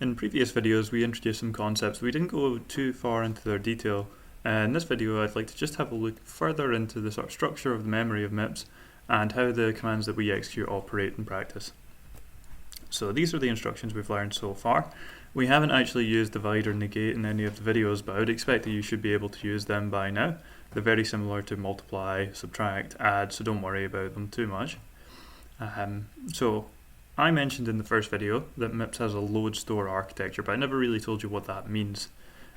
In previous videos we introduced some concepts. We didn't go too far into their detail. In this video I'd like to just have a look further into the sort of structure of the memory of MIPS and how the commands that we execute operate in practice. So these are the instructions we've learned so far. We haven't actually used divide or negate in any of the videos, but I would expect that you should be able to use them by now. They're very similar to multiply, subtract, add, so don't worry about them too much. So I mentioned in the first video that MIPS has a Loadstore architecture, but I never really told you what that means.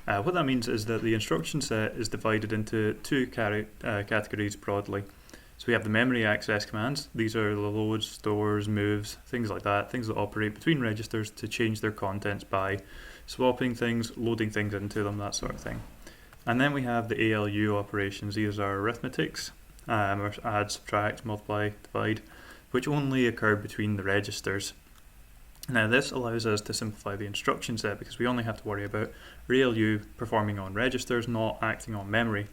What that means is that the instruction set is divided into two categories broadly. So we have the memory access commands. These are the loads, stores, moves, things like that, things that operate between registers to change their contents by swapping things, loading things into them, that sort of thing. And then we have the ALU operations. These are arithmetics, or add, subtract, multiply, divide, which only occur between the registers. Now this allows us to simplify the instruction set because we only have to worry about ALU performing on registers, not acting on memory.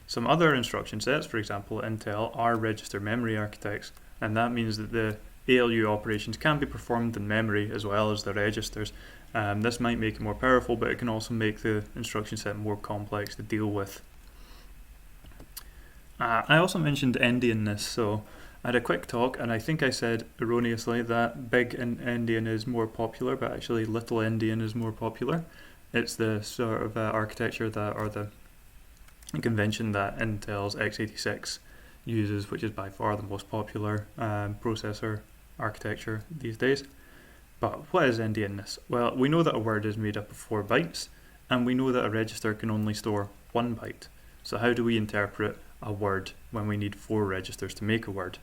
Some other instruction sets, for example Intel, are register memory architects, and that means that the ALU operations can be performed in memory as well as the registers. This might make it more powerful, but it can also make the instruction set more complex to deal with. I also mentioned Indianness, so I had a quick talk and I think I said erroneously that big endian is more popular, but actually little endian is more popular. It's the sort of architecture that, or the convention that Intel's x86 uses, which is by far the most popular processor architecture these days. But what is endianness? Well, we know that a word is made up of 4 bytes, and we know that a register can only store 1 byte. So how do we interpret a word when we need 4 registers to make a word?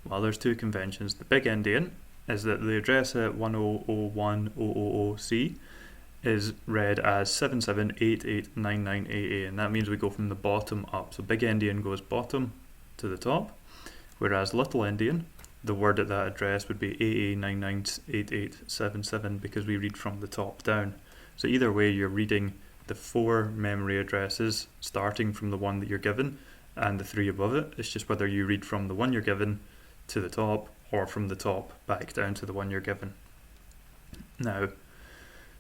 Well, there's 2 conventions. The big endian is that the address at 10010000C is read as 778899AA, and that means we go from the bottom up. So big endian goes bottom to the top, whereas little endian, the word at that address would be AA998877 because we read from the top down. So either way, you're reading the 4 memory addresses starting from the one that you're given and the 3 above it. It's just whether you read from the one you're given to the top or from the top back down to the one you're given. Now,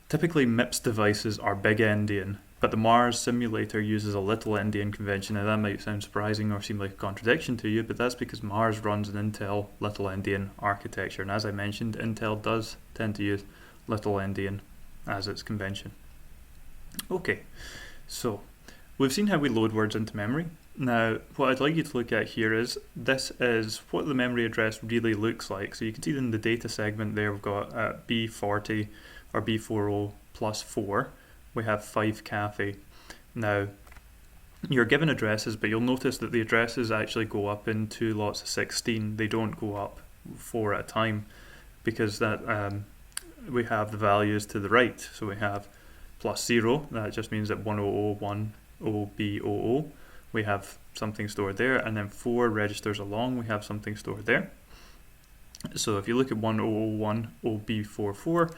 typically MIPS devices are big endian, but the Mars simulator uses a little endian convention. Now that might sound surprising or seem like a contradiction to you, but that's because Mars runs an Intel little endian architecture, and as I mentioned, Intel does tend to use little endian as its convention. Okay, so we've seen how we load words into memory. Now what I'd like you to look at here is, this is what the memory address really looks like. So you can see in the data segment there we've got B40 or B40 plus 4, we have 5 cafe. Now you're given addresses, but you'll notice that the addresses actually go up in 2 lots of 16. They don't go up 4 at a time because that we have the values to the right. So we have plus 0, that just means that 100100B00, we have something stored there, and then 4 registers along we have something stored there. So if you look at 1001OB44,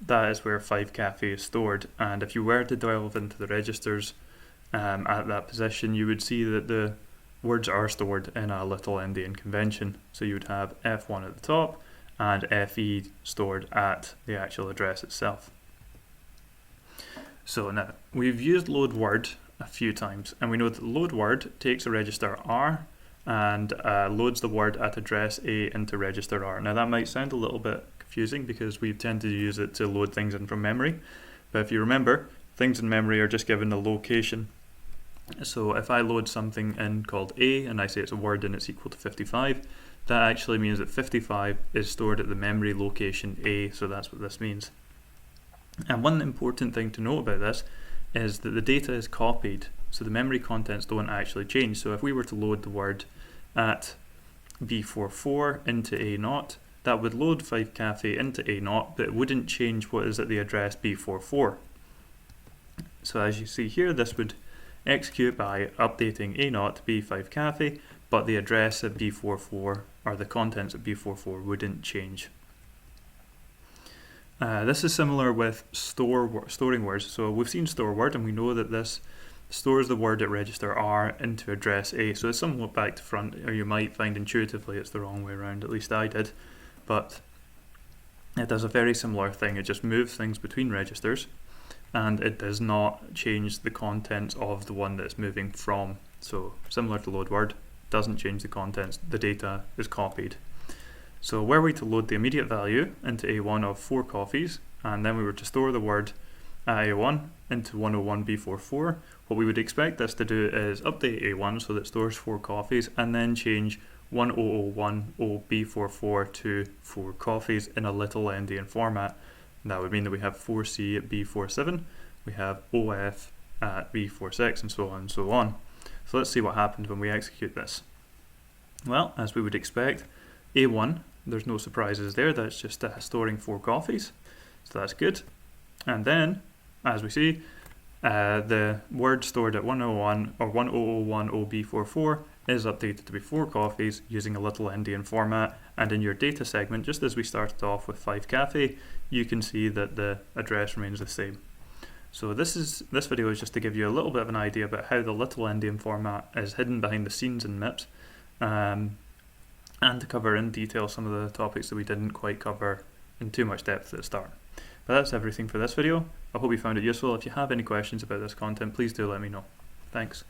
that is where 5 cafe is stored, and if you were to delve into the registers at that position, you would see that the words are stored in a little endian convention. So you would have F1 at the top and FE stored at the actual address itself. So now, we've used load word a few times, and we know that load word takes a register R and loads the word at address A into register R. Now that might sound a little bit confusing because we tend to use it to load things in from memory, but if you remember, things in memory are just given a location. So if I load something in called A and I say it's a word and it's equal to 55, that actually means that 55 is stored at the memory location A, so that's what this means. And one important thing to note about this is that the data is copied, so the memory contents don't actually change. So if we were to load the word at B44 into A0, that would load 5 cafe into A0, but it wouldn't change what is at the address B44. So as you see here, this would execute by updating A0 to B5 cafe, but the address at B44, or the contents at B44, wouldn't change. This is similar with storing words. So we've seen store word, and we know that this stores the word at register R into address A. So it's somewhat back to front, or you might find intuitively it's the wrong way around, at least I did. But it does a very similar thing. It just moves things between registers, and it does not change the contents of the one that it's moving from. So similar to load word, doesn't change the contents, the data is copied. So were we to load the immediate value into A1 of 4 coffees, and then we were to store the word at A1 into 101B44, what we would expect this to do is update A1 so that it stores 4 coffees, and then change 10010B44 to 4 coffees in a little endian format. And that would mean that we have 4C at B47, we have OF at B46, and so on and so on. So let's see what happens when we execute this. Well, as we would expect, A1, there's no surprises there, that's just storing 4 coffees, so that's good. And then, as we see, the word stored at 101 or 10010B44 is updated to be 4 coffees using a little endian format, and in your data segment, just as we started off with 5 cafe, you can see that the address remains the same. So this video is just to give you a little bit of an idea about how the little endian format is hidden behind the scenes in MIPS, and to cover in detail some of the topics that we didn't quite cover in too much depth at the start. But that's everything for this video. I hope you found it useful. If you have any questions about this content, please do let me know. Thanks.